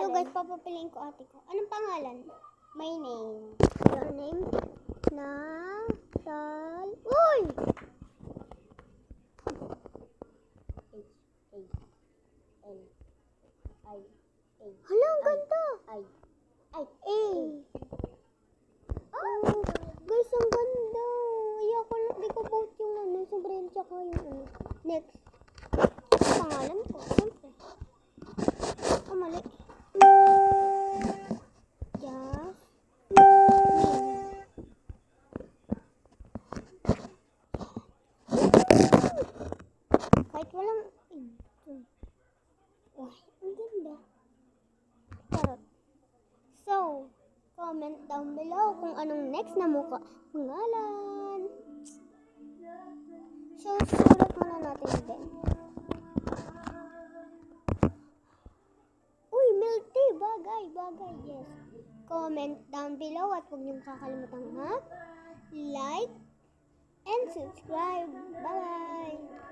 So guys, papapiliin ko ate ko. Anong pangalan? My name. Your name? Natal. Uy! H-A-L-I-A. Hala, ang ganda. I. A. Oh, guys, ang ganda. Ayoko lang. Di ko vote yung sobrang tsaka yung Next. Pangalan ko. Siyempre. Oh, mali. Just. Kahit walang. Ay, ang ganda. Charot. So, comment down below kung anong next na pangalan. So, sulat muna natin din. Uy, milk tea. Bagay. Yes. Comment down below at huwag niyong kakalimutan like and subscribe. Bye-bye.